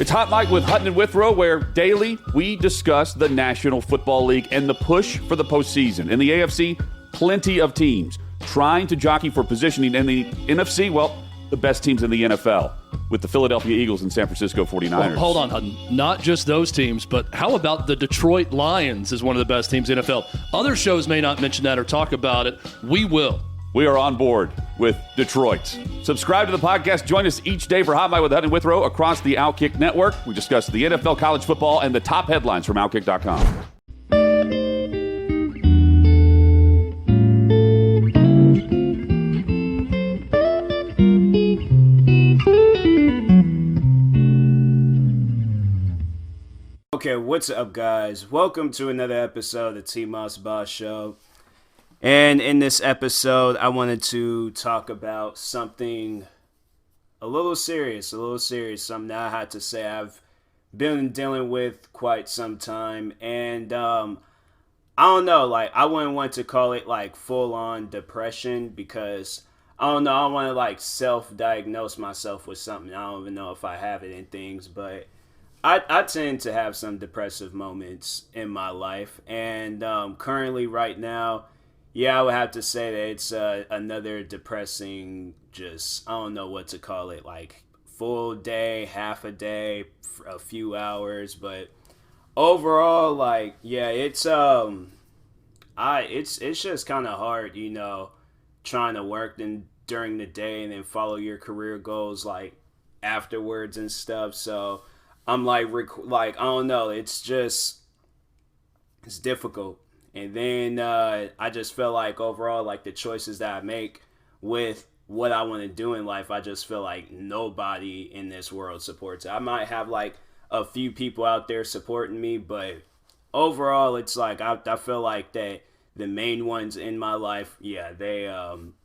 It's Hot Mike with Hutton and Withrow, where daily we discuss the National Football League and the push for the postseason. In the AFC, plenty of teams trying to jockey for positioning. In the NFC, well, the best teams in the NFL with the Philadelphia Eagles and San Francisco 49ers. Well, hold on, Hutton. Not just those teams, but how about the Detroit Lions is one of the best teams in the NFL? Other shows may not mention that or talk about it. We will. We are on board with Detroit. Subscribe to the podcast. Join us each day for Hot Mike with Hutton and Withrow across the Outkick Network. We discuss the NFL, college football, and the top headlines from Outkick.com. Okay, what's up, guys? Welcome to another episode of the TMossBoss Show. And in this episode, I wanted to talk about something a little serious, something that I had to say I've been dealing with quite some time. And I don't know, like, I wouldn't want to call it like full-on depression because I don't know, I want to like self-diagnose myself with something. I don't even know if I have it and things, but I tend to have some depressive moments in my life, and currently right now, yeah, I would have to say that it's another depressing, just, I don't know what to call it, like full day, half a day, a few hours, but overall, like, yeah, it's just kind of hard, you know, trying to work during the day and then follow your career goals, like, afterwards and stuff, so I'm like, I don't know, it's difficult. And then I just feel like overall, like the choices that I make with what I want to do in life, I just feel like nobody in this world supports it. I might have like a few people out there supporting me, but overall, it's like I feel like that the main ones in my life, yeah, they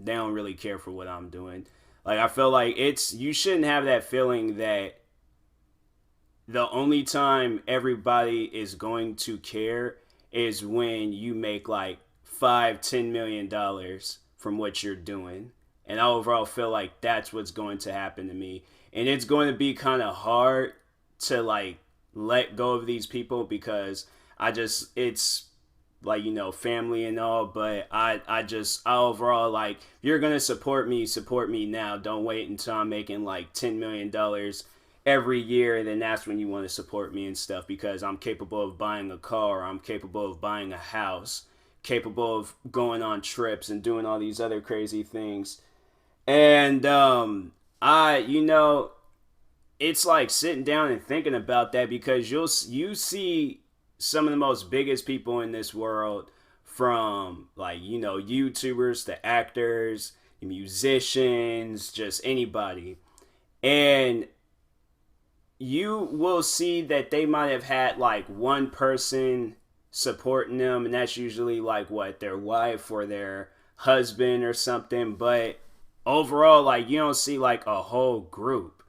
don't really care for what I'm doing. Like I feel like you shouldn't have that feeling that the only time everybody is going to care is when you make like $5-10 million from what you're doing. And I overall feel like that's what's going to happen to me. And it's going to be kind of hard to like let go of these people because it's like, you know, family and all, but I overall, like, if you're going to support me now. Don't wait until I'm making like $10 million every year, and then that's when you want to support me and stuff, because I'm capable of buying a car, I'm capable of buying a house, capable of going on trips and doing all these other crazy things. And you know, it's like sitting down and thinking about that, because you see some of the most biggest people in this world, from like, you know, YouTubers to actors, musicians, just anybody, and you will see that they might have had like one person supporting them, and that's usually like their wife or their husband or something. But overall, like, you don't see like a whole group.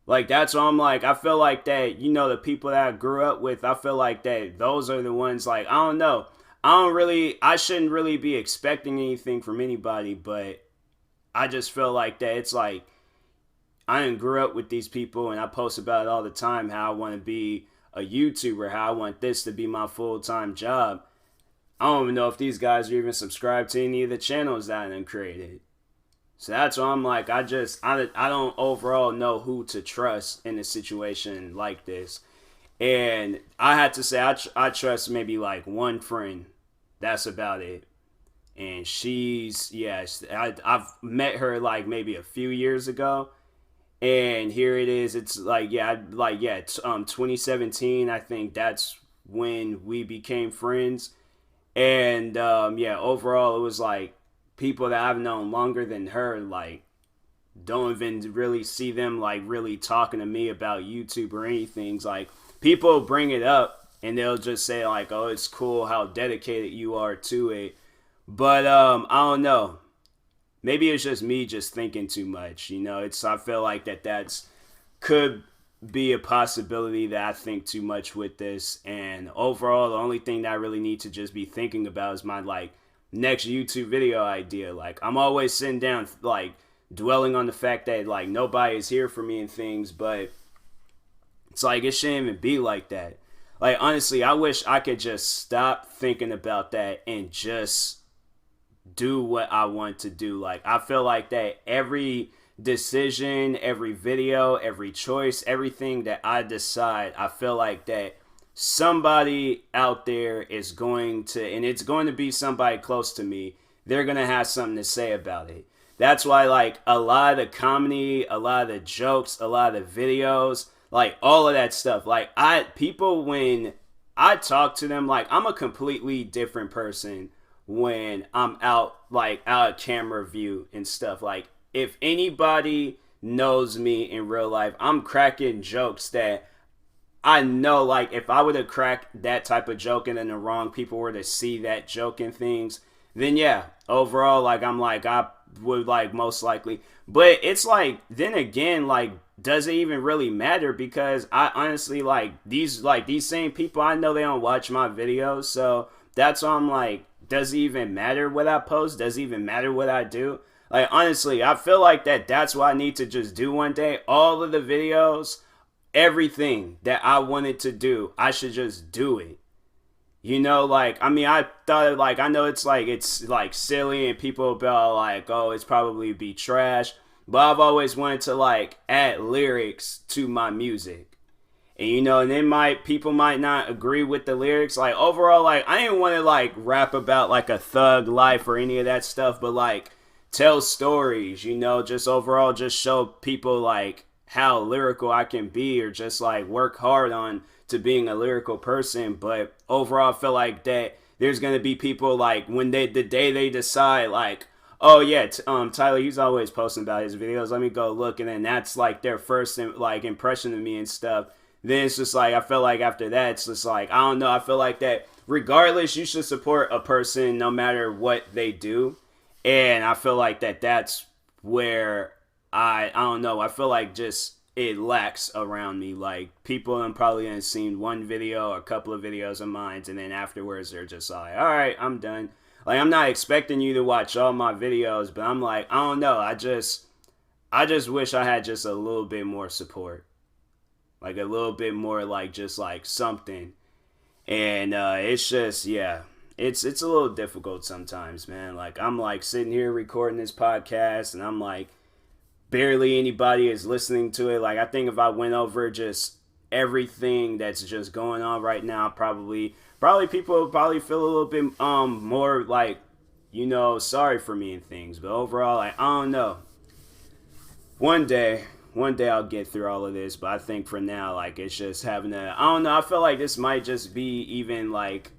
Like, that's why I'm like, I feel like that, you know, the people that I grew up with, I feel like that those are the ones, like, I don't know, I shouldn't really be expecting anything from anybody, but I just feel like that it's like, I didn't grow up with these people, and I post about it all the time, how I want to be a YouTuber, how I want this to be my full-time job. I don't even know if these guys are even subscribed to any of the channels that I done created. So that's why I'm like, I don't overall know who to trust in a situation like this. And I had to say, I trust maybe like one friend. That's about it. And I've met her like maybe a few years ago. And here it is. It's like, 2017, I think that's when we became friends. And overall, it was like people that I've known longer than her, like, don't even really see them like really talking to me about YouTube or anything. It's like, people bring it up and they'll just say like, oh, it's cool how dedicated you are to it. But I don't know. Maybe it's just me just thinking too much, you know. I feel like that's could be a possibility that I think too much with this. And overall, the only thing that I really need to just be thinking about is my like next YouTube video idea. Like, I'm always sitting down like dwelling on the fact that like nobody is here for me and things, but It's like, it shouldn't even be like that. Like, honestly, I wish I could just stop thinking about that and just do what I want to do. Like, I feel like that every decision, every video, every choice, everything that I decide, I feel like that somebody out there is going to, and it's going to be somebody close to me, they're going to have something to say about it. That's why, like, a lot of the comedy, a lot of the jokes, a lot of the videos, like, all of that stuff, like, people, when I talk to them, like, I'm a completely different person when I'm out, like, out of camera view and stuff. Like, if anybody knows me in real life, I'm cracking jokes that I know, like, if I would have cracked that type of joke and then the wrong people were to see that joke and things, then yeah, overall, like, I'm like, I would, like, most likely. But it's like, then again, like, does it even really matter? Because I honestly, like, these same people, I know they don't watch my videos, so that's why I'm like, does it even matter what I post? Does it even matter what I do? Like, honestly, I feel like that's what I need to just do one day. All of the videos, everything that I wanted to do, I should just do it. You know, like, I mean, I thought, like, I know it's like silly and people about like, oh, it's probably be trash, but I've always wanted to, like, add lyrics to my music. And, you know, and then people might not agree with the lyrics. Like, overall, like, I didn't want to, like, rap about, like, a thug life or any of that stuff, but, like, tell stories, you know, just overall just show people, like, how lyrical I can be, or just, like, work hard on to being a lyrical person. But overall, I feel like that there's going to be people, like, when the day they decide, like, oh yeah, Tyler, he's always posting about his videos, let me go look, and then that's, like, their first, like, impression of me and stuff. Then it's just like, I feel like after that, it's just like, I don't know, I feel like that regardless, you should support a person no matter what they do. And I feel like that's where I don't know, I feel like just it lacks around me. Like, people have probably only seen one video or a couple of videos of mine, and then afterwards they're just like, all right, I'm done. Like, I'm not expecting you to watch all my videos, but I'm like, I don't know, I just wish I had just a little bit more support. Like, a little bit more, like, just, like, something. And it's just, yeah, it's a little difficult sometimes, man. Like, I'm, like, sitting here recording this podcast, and I'm, like, barely anybody is listening to it. Like, I think if I went over just everything that's just going on right now, probably people would probably feel a little bit more, like, you know, sorry for me and things. But overall, like, I don't know. One day I'll get through all of this, but I think for now, like, it's just having I don't know, I feel like this might just be even, like,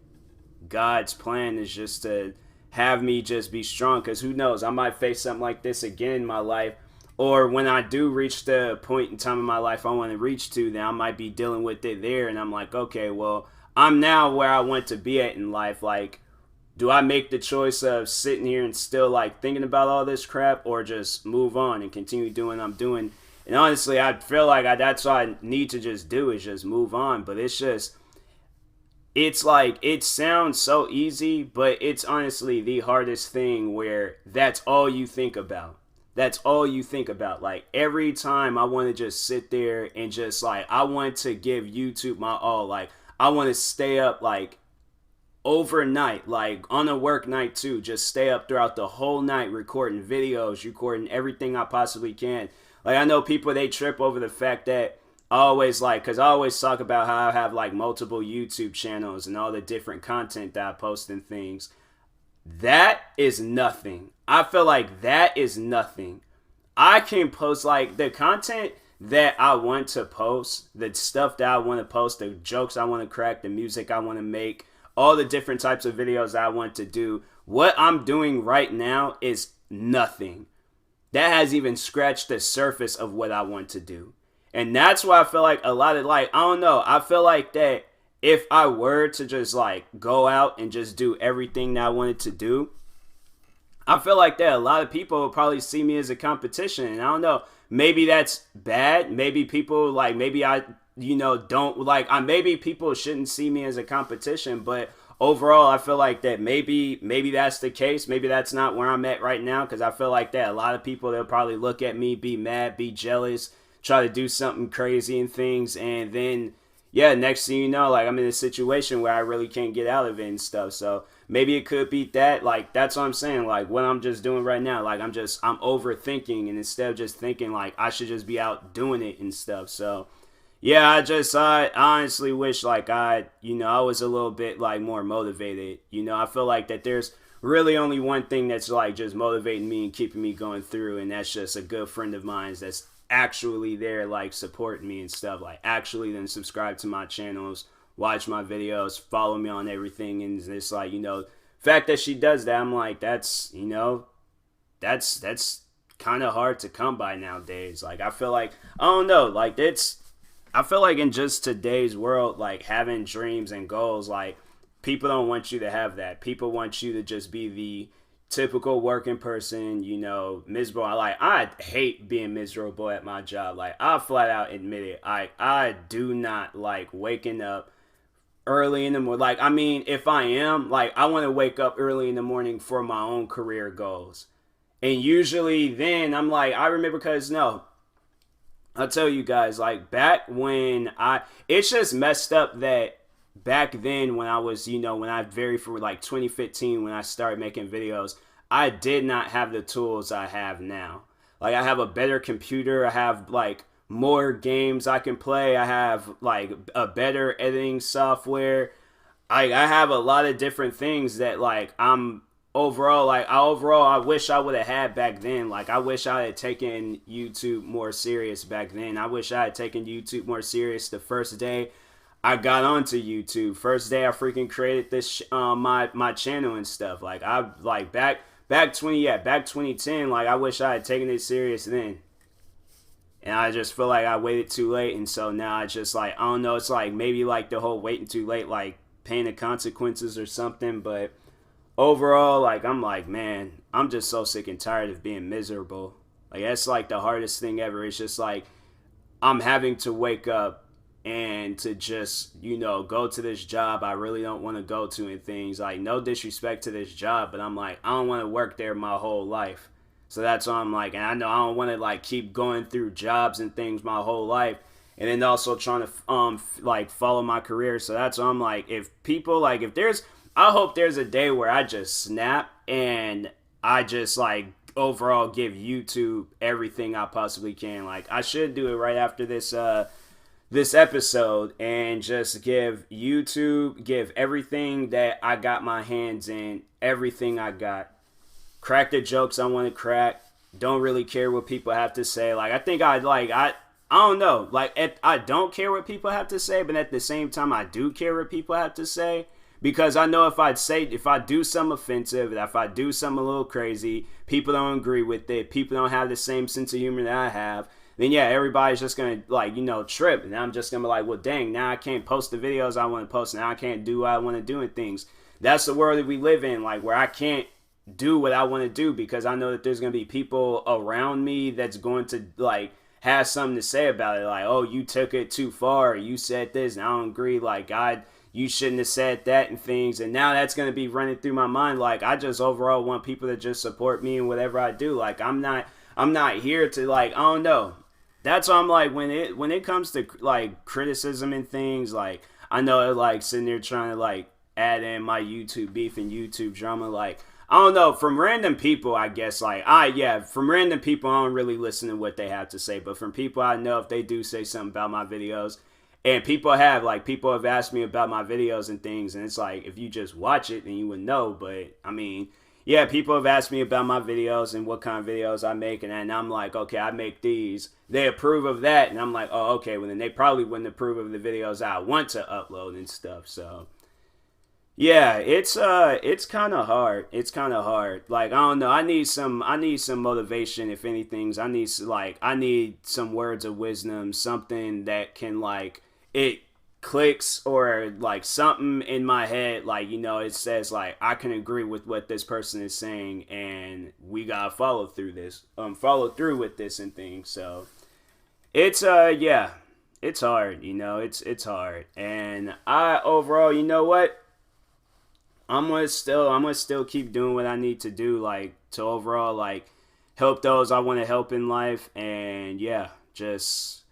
God's plan is just to have me just be strong, because who knows, I might face something like this again in my life, or when I do reach the point in time in my life I want to reach to, then I might be dealing with it there, and I'm like, okay, well, I'm now where I want to be at in life. Like, do I make the choice of sitting here and still, like, thinking about all this crap, or just move on and continue doing what I'm doing? And honestly, I feel like that's what I need to just do, is just move on. But it's just, it's like, it sounds so easy, but it's honestly the hardest thing, where that's all you think about. That's all you think about. Like, every time I want to just sit there and just, like, I want to give YouTube my all. Like, I want to stay up, like, overnight, like, on a work night too. Just stay up throughout the whole night recording videos, recording everything I possibly can. Like, I know people, they trip over the fact that I always, like, because I always talk about how I have, like, multiple YouTube channels and all the different content that I post and things. That is nothing. I feel like that is nothing. I can post, like, the content that I want to post, the stuff that I want to post, the jokes I want to crack, the music I want to make, all the different types of videos I want to do. What I'm doing right now is nothing. That has even scratched the surface of what I want to do. And that's why I feel like a lot of, like, I don't know, I feel like that if I were to just, like, go out and just do everything that I wanted to do, I feel like that a lot of people would probably see me as a competition. And I don't know, maybe that's bad. Maybe people, like, maybe I, you know, don't, like, maybe people shouldn't see me as a competition, but overall, I feel like that maybe that's the case. Maybe that's not where I'm at right now, because I feel like that a lot of people, they'll probably look at me, be mad, be jealous, try to do something crazy and things, and then yeah, next thing you know, like I'm in a situation where I really can't get out of it and stuff. So maybe it could be that. Like that's what I'm saying. Like what I'm just doing right now. Like I'm overthinking, and instead of just thinking like I should just be out doing it and stuff. So yeah, I honestly wish like I was a little bit like more motivated. I feel like that there's really only one thing that's like just motivating me and keeping me going through, and that's just a good friend of mine that's actually there like supporting me and stuff, like actually then subscribe to my channels, watch my videos, follow me on everything. And it's like, fact that she does that, I'm like, that's kind of hard to come by nowadays. Like I feel like, I don't know, like I feel like in just today's world, like having dreams and goals, like people don't want you to have that. People want you to just be the typical working person, miserable. I hate being miserable at my job. Like I flat out admit it. I do not like waking up early in the morning. Like, I mean, if I am, like, I want to wake up early in the morning for my own career goals. And usually then I'm like, I remember because I'll tell you guys, like back when it's just messed up that back then when I was, for like 2015, when I started making videos, I did not have the tools I have now. Like I have a better computer. I have like more games I can play. I have like a better editing software. I have a lot of different things that like I wish I would have had back then. Like I wish I had taken YouTube more serious back then. I wish I had taken YouTube more serious the first day I got onto YouTube. First day I freaking created this my channel and stuff. Like I like back 2010, like I wish I had taken it serious then. And I just feel like I waited too late, and so now I just like, I don't know, it's like maybe like the whole waiting too late, like paying the consequences or something. But overall, like I'm like, man, I'm just so sick and tired of being miserable. Like that's like the hardest thing ever. It's just like I'm having to wake up and to just, go to this job I really don't want to go to and things. Like no disrespect to this job, but I'm like, I don't want to work there my whole life. So that's why I'm like, and I know I don't want to like keep going through jobs and things my whole life, and then also trying to like follow my career. So that's why I'm like, if people like, I hope there's a day where I just snap and I just like overall give YouTube everything I possibly can. Like I should do it right after this episode and just give everything that I got my hands in, everything I got. Crack the jokes I want to crack. Don't really care what people have to say. Like I don't know. Like I don't care what people have to say, but at the same time I do care what people have to say, because I know if I do something offensive, if I do something a little crazy, people don't agree with it, people don't have the same sense of humor that I have, then yeah, everybody's just gonna like, trip, and I'm just gonna be like, well dang, now I can't post the videos I want to post, now I can't do what I want to do and things. That's the world that we live in, like where I can't do what I want to do because I know that there's gonna be people around me that's going to like have something to say about it, like, oh, you took it too far, you said this and I don't agree, like you shouldn't have said that and things. And now that's going to be running through my mind. Like I just overall want people to just support me in whatever I do. Like I'm not here to like, I don't know. That's why I'm like, when it comes to like criticism and things, like I know like sitting there trying to like add in my YouTube beef and YouTube drama, like I don't know, from random people, I guess, like from random people I don't really listen to what they have to say, but from people I know, if they do say something about my videos, and people have asked me about my videos and things, and it's like, if you just watch it, then you would know. But I mean, yeah, people have asked me about my videos and what kind of videos I make, and I'm like, okay, I make these. They approve of that, and I'm like, oh, okay, well then they probably wouldn't approve of the videos I want to upload and stuff. So yeah, it's kind of hard. It's kind of hard. Like I don't know. I need some motivation. If anything, I need some words of wisdom, something that can like it clicks, or like something in my head, like it says like I can agree with what this person is saying, and we gotta follow through with this and things. So it's it's hard. It's hard, and I overall, you know what? I'm gonna still keep doing what I need to do, like to overall like help those I want to help in life, and yeah, just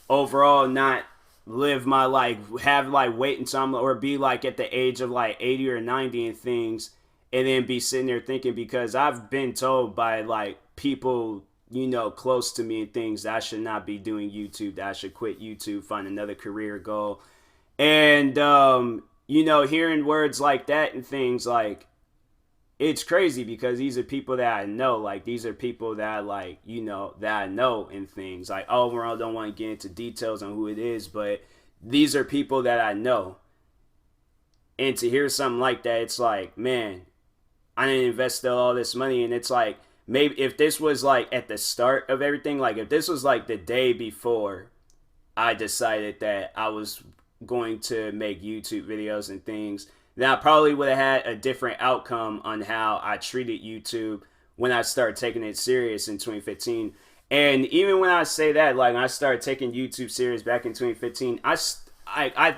overall not live my life, have like wait until I'm, or be like at the age of like 80 or 90 and things, and then be sitting there thinking, because I've been told by like people, you know, close to me and things, that I should not be doing YouTube, that I should quit YouTube, find another career goal. And, you know, hearing words like that and things, like, it's crazy because these are people that I know. Like, these are people that I, like, you know, that I know and things. Like, overall, I don't want to get into details on who it is, but these are people that I know. And to hear something like that, it's like, man, I didn't invest all this money. And it's like, maybe if this was like at the start of everything, like if this was like the day before I decided that I was going to make YouTube videos and things, then I probably would have had a different outcome on how I treated YouTube when I started taking it serious in 2015. And even when I say that, like when I started taking YouTube serious back in 2015, I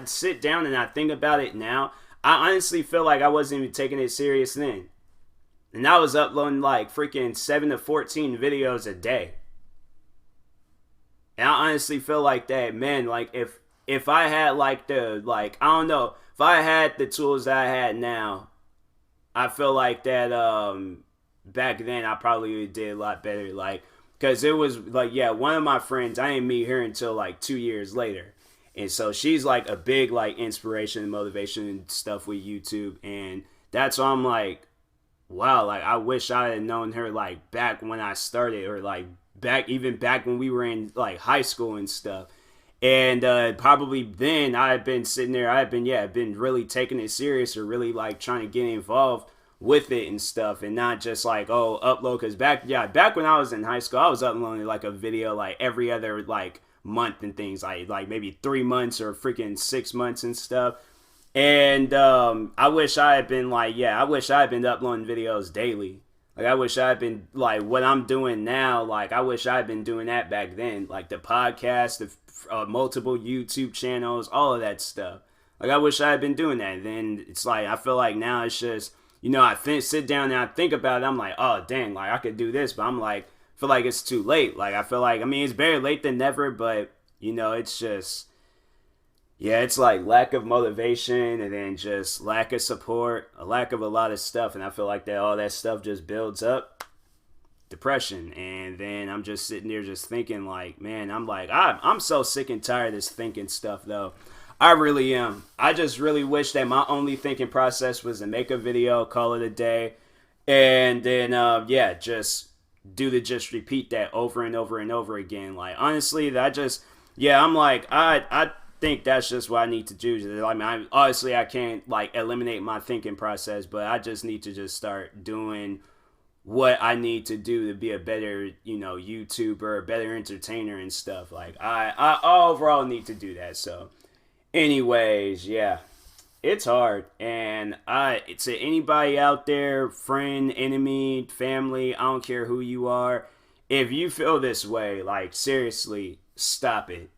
sit down and I think about it now. I honestly feel like I wasn't even taking it serious then. And I was uploading like freaking 7 to 14 videos a day. And I honestly feel like that, man, like if I had like the, like, I don't know, if I had the tools that I had now, I feel like that back then I probably did a lot better. Like, because it was like, yeah, one of my friends, I didn't meet her until like 2 years later. And so she's like a big like inspiration and motivation and stuff with YouTube. And that's why I'm like, wow, like I wish I had known her like back when I started, or like even back when we were in like high school and stuff. And probably then I had been sitting there, I had been really taking it serious, or really like trying to get involved with it and stuff, and not just like, oh, upload. Because back when I was in high school, I was uploading like a video like every other like month and things, like maybe 3 months or freaking 6 months and stuff. And I wish I had been like, I wish I had been uploading videos daily. Like, I wish I had been, like, what I'm doing now, like, I wish I had been doing that back then. Like, the podcast, the multiple YouTube channels, all of that stuff. Like, I wish I had been doing that. And then it's like, I feel like now it's just, you know, sit down and I think about it. I'm like, oh, dang, like, I could do this. But I'm like, I feel like it's too late. Like, I feel like, I mean, it's better late than never. But, you know, it's just, yeah, it's like lack of motivation, and then just lack of support, a lack of a lot of stuff. And I feel like that all that stuff just builds up depression. And then I'm just sitting there just thinking like, man, I'm so sick and tired of this thinking stuff though. I really am. I just really wish that my only thinking process was to make a video, call it a day, and then just repeat that over and over and over again. Like, honestly, I'm like, I think that's just what I need to do. I mean, I can't like eliminate my thinking process, but I just need to just start doing what I need to do to be a better, you know, YouTuber, a better entertainer and stuff. Like, I overall need to do that. So anyways, yeah, it's hard. And to anybody out there, friend, enemy, family, I don't care who you are, if you feel this way, like, seriously, stop it.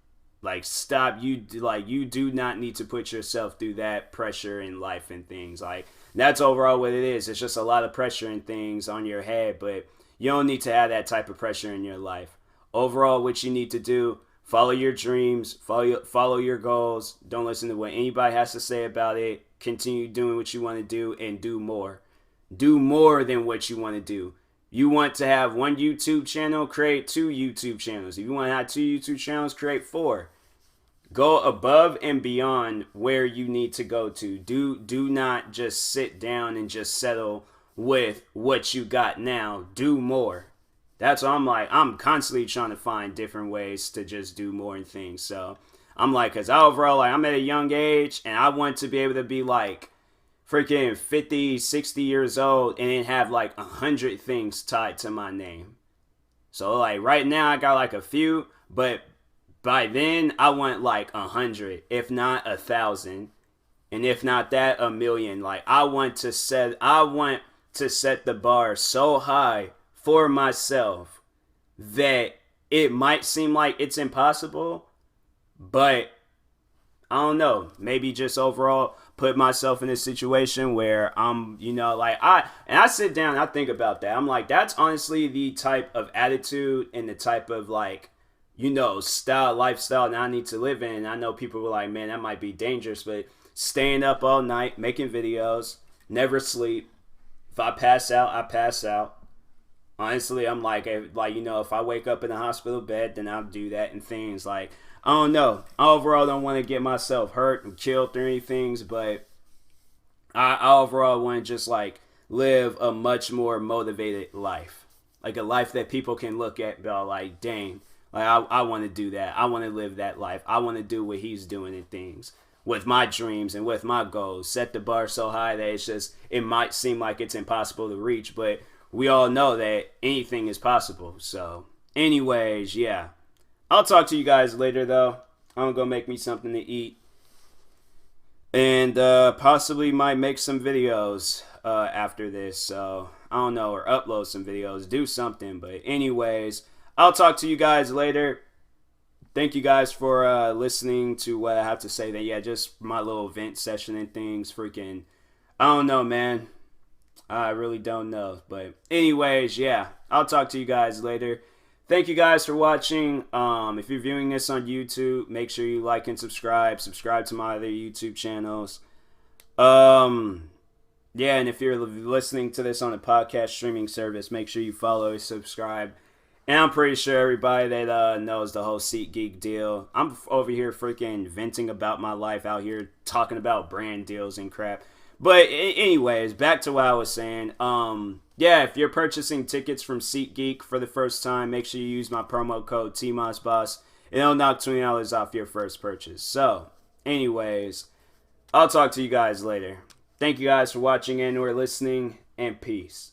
Like, stop. You do not need to put yourself through that pressure in life and things. Like, that's overall what it is. It's just a lot of pressure and things on your head, but you don't need to have that type of pressure in your life. Overall, what you need to do, follow your dreams, follow your goals. Don't listen to what anybody has to say about it. Continue doing what you want to do, and do more. Do more than what you want to do. You want to have one YouTube channel, create 2 YouTube channels. If you want to have 2 YouTube channels, create 4. Go above and beyond where you need to go to. Do not just sit down and just settle with what you got now. Do more. That's what I'm like. I'm constantly trying to find different ways to just do more and things. So I'm like, because overall, like, I'm at a young age, and I want to be able to be like freaking 50, 60 years old and then have like 100 things tied to my name. So like right now I got like a few, but by then I want like 100, if not 1,000, and if not that, 1,000,000. Like, I want to set the bar so high for myself that it might seem like it's impossible, but I don't know, maybe just overall put myself in a situation where I'm, you know, like, I sit down and I think about that. I'm like, that's honestly the type of attitude and the type of, like, lifestyle that I need to live in. I know people were like, man, that might be dangerous, but staying up all night, making videos, never sleep. If I pass out, I pass out. Honestly, I'm like, if I wake up in a hospital bed, then I'll do that and things like, I don't know. I overall don't want to get myself hurt and killed or anything, but I overall want to just like live a much more motivated life. Like a life that people can look at and be like, dang, like I want to do that. I want to live that life. I want to do what he's doing and things with my dreams and with my goals. Set the bar so high that it might seem like it's impossible to reach, but we all know that anything is possible. So, anyways, yeah. I'll talk to you guys later, though. I'm going to make me something to eat. And possibly might make some videos after this. So, I don't know. Or upload some videos. Do something. But anyways, I'll talk to you guys later. Thank you guys for listening to what I have to say. That yeah, just my little vent session and things. Freaking, I don't know, man. I really don't know. But anyways, yeah. I'll talk to you guys later. Thank you guys for watching. If you're viewing this on YouTube, make sure you like and subscribe. Subscribe to my other YouTube channels. Yeah, and if you're listening to this on a podcast streaming service, make sure you follow and subscribe. And I'm pretty sure everybody that knows the whole SeatGeek deal. I'm over here freaking venting about my life out here, talking about brand deals and crap. But anyways, back to what I was saying. Yeah, if you're purchasing tickets from SeatGeek for the first time, make sure you use my promo code TMossBoss. It'll knock $20 off your first purchase. So, anyways, I'll talk to you guys later. Thank you guys for watching and or listening, and peace.